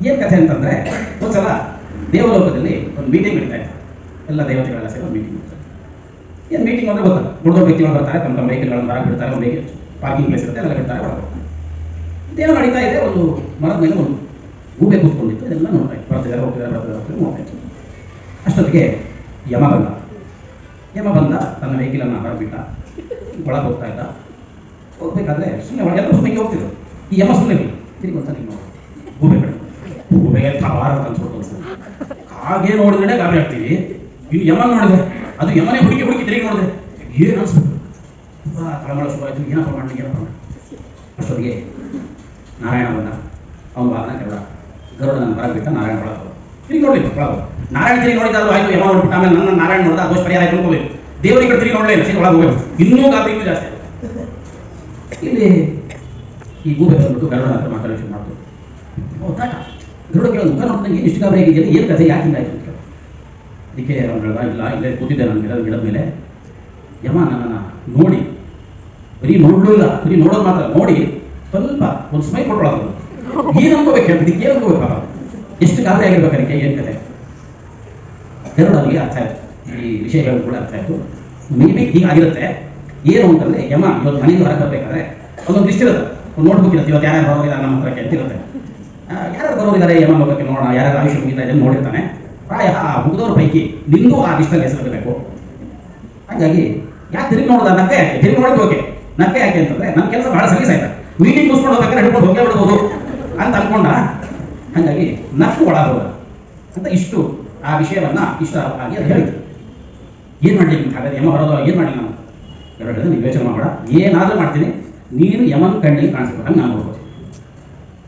ಏನು ಕಥೆ ಅಂತಂದರೆ, ಒಂದ್ಸಲ ದೇವಲೋಕದಲ್ಲಿ ಒಂದು ಮೀಟಿಂಗ್ ನಡೀತಾ ಇತ್ತು. ಎಲ್ಲ ದೇವತೆಗಳೆಲ್ಲ ಸೇರಿ ಒಂದು ಮೀಟಿಂಗ್ ಮಾಡ್ತಾರೆ. ಏನು ಮೀಟಿಂಗ್ ಅಂದರೆ ಗೊತ್ತಲ್ಲ, ದೊಡ್ಡ ವ್ಯಕ್ತಿಗಳು ಬರ್ತಾರೆ, ತಮ್ಮ ವೆಹಿಕಲ್ಗಳನ್ನು ಹೊರಗೆ ಬಿಡ್ತಾರೆ, ಒಂದು ವೆಹಿಕಲ್ ಪಾರ್ಕಿಂಗ್ ಪ್ಲೇಸ್ ಇರುತ್ತೆ, ಎಲ್ಲ ಬಿಡ್ತಾರೆ ಹೊರಗೆ. ಇದೇನೋ ನಡೀತಾ ಇದೆ. ಒಂದು ಮರದ ಮೇಲೆ ಒಂದು ಗೂಬೆ ಕೂತ್ಕೊಂಡಿತ್ತು. ಇದೆಲ್ಲ ನೋಡ್ತಾ ಇತ್ತು, ಬರ್ತಿದ್ದಾರೆ ಹೋಗ್ತಿದ್ದಾರೆ ನೋಡ್ತಾ ಇತ್ತು. ಅಷ್ಟೊತ್ತಿಗೆ ಯಮ ಬಂದ ತನ್ನ ವೆಹಿಕಲನ್ನು ಹೊರಬಿಟ್ಟ, ಒಳಗೆ ಹೋಗ್ತಾ ಇದ್ದ. ಹೋಗ್ಬೇಕಾದ್ರೆ ಸುಮ್ಮನೆ ಒಳಗೆಲ್ಲ ಸುಮ್ಮನೆ ಹೋಗ್ತಿದ್ರು. ಈ ಯಮ ಸುಮ್ಮನೆ ತಿರುಗಿ ಅಂತ ನೀವು ಗೂಬೆಗೆ ಭಾರ ಅಂತ ಅನ್ಸ್ಬಿಟ್ಟು ಹಾಗೆ ನೋಡಿದ್ರೆ ಗಾಬರಿ ಆಗ್ತೀವಿ. ಇನ್ನು ಯಮನ್ ನೋಡಿದ್ರೆ ಅದು ಯಮನೇ ಹುಡುಕಿ ತಿರುಗಿ ನೋಡಿದ್ರೆ ಏನು ಅನ್ಸ್ಬಿಟ್ಟು ತುಂಬ ತಳಮಳ ಶುರುವಾಯಿತು. ಏನಪ್ಪ ಮಾಡಲಿ. ಅಷ್ಟೊತ್ತಿಗೆ ನಾರಾಯಣ ಬಂದ. ಅವನು ವಾಹನ ಗರುಡನ ಹೊರಗೆ ಬಿಟ್ಟ. ನಾರಾಯಣ ಒಳಗೆ ತಿರುಗಿ ನೋಡ್ಲಿಕ್ಕೆ ಒಳಗೆ. ನಾರಾಯಣ ತಿರುಗಿ ನೋಡಿದ್ರು ಆಯ್ತು, ಯಮ ನೋಡ್ಬಿಟ್ಟು ಆಮೇಲೆ ನನ್ನ ನಾರಾಯಣ ನೋಡಿದ, ಅದೋಷ್ಟು ಪರಿಹಾರ ಆಯ್ತು ಅನ್ಕೋಬೇಕು. ದೇವರಿಗೆ ತಿರುಗಿ ನೋಡಲೇ ಇಲ್ಲ, ಸೀದಾ ಒಳಗೆ ಹೋಗ್ಬೇಕು. ಇನ್ನೂ ಗಾಬರಿ ಇನ್ನೂ ಜಾಸ್ತಿ. ಇಲ್ಲಿ ಈ ಗೂಬೆ ಬಂದ್ಬಿಟ್ಟು ಗರುಡನ ಹತ್ರ ಮಾತಾಡೋಕೆ ಶುರು ಮಾಡ್ತು. ತಾಟ ಗರುಡ ಕೇಳೋದು, ಮುಖ ನೋಡ್ತಾನೆ ಏನು ಇಷ್ಟು ಗಾಬರಿ ಆಗಿದೆಯಲ್ಲ, ಏನು ಕಥೆ, ಯಾಕೆ ಹಿಂಗಾಯ್ತು ಅಂತ ಕೇಳಿ. ಅದಕ್ಕೆ ಅವ್ನು ಹೇಳ್ದ, ಇಲ್ಲ ಇಲ್ಲೇ ಕೂತಿದ್ದೆ ನಾನು ಗಿಡದ ಮೇಲೆ. ಯಮ ನನ್ನನ್ನು ನೋಡಿ, ಬರೀ ನೋಡಲೂ ಇಲ್ಲ, ಬರೀ ನೋಡೋದು ಮಾತ್ರ ನೋಡಿ ಸ್ವಲ್ಪ ಒಂದು ಸ್ಮೈಲ್ ಕೊಟ್ಟೊಳಗೋದು. ಏನು ಅನ್ಕೋಬೇಕು ಹೇಳ್ತಿದ್ದಕ್ಕೆ, ಏನು ಅನ್ಕೋಬೇಕು, ಎಷ್ಟು ಗಾಬರಿ ಆಗಿರ್ಬೇಕು ಅದಕ್ಕೆ, ಏನು ಕತೆ. ಗರುಡ ಅವನಿಗೆ ಅರ್ಥ ಆಯಿತು, ಈ ವಿಷಯಗಳು ಕೂಡ ಅರ್ಥ ಆಯಿತು. ಮೇ ಬಿ ಹೀಗಾಗಿರುತ್ತೆ. ಏನು ಅಂತಂದರೆ, ಯಮ ಇವತ್ತು ಮನೆಯಿಂದ ಹೊರಗೆ ಬರಬೇಕಾದ್ರೆ ಒಂದೊಂದು ಲಿಸ್ಟ್ ಇರುತ್ತೆ, ಒಂದು ನೋಟ್ಬುಕ್ ಇರುತ್ತೆ. ಇವತ್ತು ಯಾರ್ಯಾರು ಬರೋರಿದ್ದಾರೆ ನಮ್ಮ ಹತ್ರಕ್ಕೆ ಅಂತ ಇರುತ್ತೆ. ಯಾರ್ಯಾರು ಬರೋರಿದ್ದಾರೆ ಯಮ ಲೋಕಕ್ಕೆ ನೋಡೋಣ, ಯಾರ್ಯಾರು ಆಯುಷ್ಯ ಮುಗಿತಾ ಇದೆ ನೋಡಿರ್ತಾನೆ. ಪ್ರಾಯ ಆ ಮುಗಿದವ್ರ ಪೈಕಿ ನಿಂದು ಆ ಲಿಸ್ಟಲ್ಲಿ ಹೆಸರಿರಬೇಕು. ಹಾಗಾಗಿ ಯಾಕೆ ತಿರುಗಿ ನೋಡೋದ, ನಕ್ಕೆ ಯಾಕೆ ತಿರುಗಿ ನೋಡೋದು ಓಕೆ, ನಕ್ಕೆ ಯಾಕೆ ಅಂತಂದರೆ ನನ್ನ ಕೆಲಸ ಬಹಳ ಸಲೀಸ್ ಆಯ್ತಾ, ಮೀಟಿಂಗ್ ಮುಗಿಸ್ಕೊಂಡು ಹೋಗ್ಬೇಕಾದ್ರೆ ಹಿಡ್ಕೊಂಡು ಹೋಗೇ ಬಿಡ್ಬೋದು ಅಂತ ಅನ್ಕೊಂಡ. ಹಾಗಾಗಿ ನಕ್ಕು ಒಳಗೋದ ಅಂತ ಇಷ್ಟು ಆ ವಿಷಯವನ್ನ ಇಷ್ಟ ಆಗಿ ಅದು ಹೇಳಿದ್ರು. ಏನು ಮಾಡಲಿ ಹಾಗಾದ್ರೆ ಯಮ ಬರೋದು, ಏನು ಮಾಡಲಿ ನಾನು ಹೇಳಿದ್ರೆ, ನೀವು ಯೋಚನೆ ಮಾಡಬೇಡ, ಏನಾದರೂ ಮಾಡ್ತೀನಿ, ನೀನು ಯಮನ ಕಣ್ಣಿಗೆ ಕಾಣಿಸ್ಬೇಕು, ಹಂಗೆ ನಾನು ನೋಡ್ಬೋದು.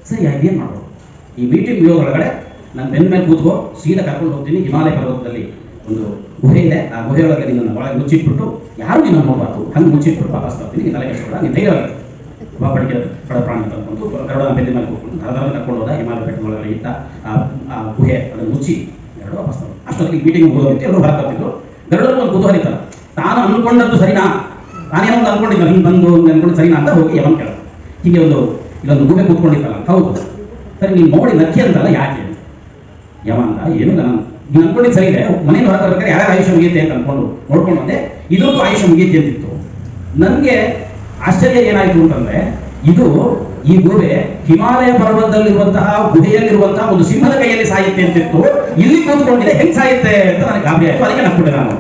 ಸರಿ ಆಯ್ತು, ಏನು ಮಾಡ್ಬೋದು, ಈ ಮೀಟಿಂಗ್ ಮುಗಿಯೋದ್ರೊಳಗಡೆ ನಾನು ಬೆನ್ನ ಮೇಲೆ ಕೂತ್ಕೋ, ಸೀದಾ ಕರ್ಕೊಂಡು ಹೋಗ್ತೀನಿ. ಹಿಮಾಲಯ ಪರ್ವತದಲ್ಲಿ ಒಂದು ಗುಹೆ ಇದೆ, ಆ ಗುಹೆಯೊಳಗೆ ನಿನ್ನನ್ನು ಒಳಗೆ ಮುಚ್ಚಿಟ್ಬಿಟ್ಟು ಯಾರು ನಿನ್ನ ನೋಡಬಾರ್ದು, ಹಂಗೆ ಮುಚ್ಚಿಟ್ಬಿಟ್ಟು ವಾಪಸ್ ಬರ್ತೀನಿ. ನೀನು ತಲೆ ಕೆಡಿಸ್ಬೇಡ, ನೀನು ಧೈರ್ಯವಾಗಿ ಪಡಿಕೆ ಪಡ ಪ್ರಾಣಿ ತಂದ್ಕೊಂಡು ಗರುಡನ ಬೆನ್ನ ಮೇಲೆ ಕೂತ್ಕೊಂಡು ದರದಲ್ಲಿ ಕರ್ಕೊಂಡು ಹೋದ. ಹಿಮಾಲಯ ಬೆಟ್ಟದೊಳಗಡೆ ಇಟ್ಟ ಆ ಗುಹೆ ಅದನ್ನು ಮುಚ್ಚಿ ಎರಡು ವಾಪಸ್ ಬಂದು. ಅಷ್ಟೊತ್ತಿಗೆ ಮೀಟಿಂಗ್ ಮುಗಿದೋಗಿತ್ತು, ಎಲ್ಲರೂ ಹೊರಗೆ ಬರ್ತಿದ್ರು. ಗರುಡನ ಒಂದು ಕುತೂಹಲಿತಲ್ಲ, ತಾನು ಅಂದ್ಕೊಂಡದ್ದು ಸರಿನಾ, ನಾನೇನೋ ಒಂದು ಅಂದ್ಕೊಂಡಿದ್ದ ಹಿಂಗೆ ಬಂದು ಅಂದ್ಕೊಂಡು ಸರಿನಾ ಅಂತ ಹೋಗಿ ಯಮನ್ ಕೇಳ. ಹೀಗೆ ಇಲ್ಲೊಂದು ಗುಹೆ ಕೂತ್ಕೊಂಡಿತ್ತಲ್ಲ, ಹೌದು ಸರಿ, ನೀನು ನೋಡಿ ನಕ್ಕಿ ಅಂತಲ್ಲ, ಯಾಕೆ ಯಮ ಅಂತ ಏನು ನಾನು ನೀನು ಅನ್ಕೊಂಡಿದ್ದು ಸರಿ ಇದೆ. ಮನೆಯಿಂದ ಹೊರಗೆ ಬರ್ಬೇಕಾದ್ರೆ ಯಾರ್ಯಾರು ಆಯುಷ್ಯ ಮುಗಿಯುತ್ತೆ ಅಂತ ಅನ್ಕೊಂಡು ನೋಡ್ಕೊಂಡು ಬಂದೆ, ಇದ್ರದ್ದು ಆಯುಷ್ಯ ಮುಗಿಯುತ್ತೆ ಅಂತಿತ್ತು. ನನಗೆ ಆಶ್ಚರ್ಯ ಏನಾಯಿತು ಅಂತಂದ್ರೆ, ಈ ಗುಹೆ ಹಿಮಾಲಯ ಪರ್ವತದಲ್ಲಿರುವಂತಹ ಗುಹೆಯಲ್ಲಿರುವಂತಹ ಒಂದು ಸಿಂಹದ ಕೈಯಲ್ಲಿ ಸಾಯುತ್ತೆ ಅಂತಿತ್ತು, ಇಲ್ಲಿ ಕೂತ್ಕೊಂಡಿದೆ, ಹೆಂಗ್ ಸಾಯುತ್ತೆ ಅಂತ ನನಗೆ ಗಾಬರಿ ಆಯಿತು. ಅದಕ್ಕೆ ನಕ್ಬಿಟ್ಟೆ ನಾನು.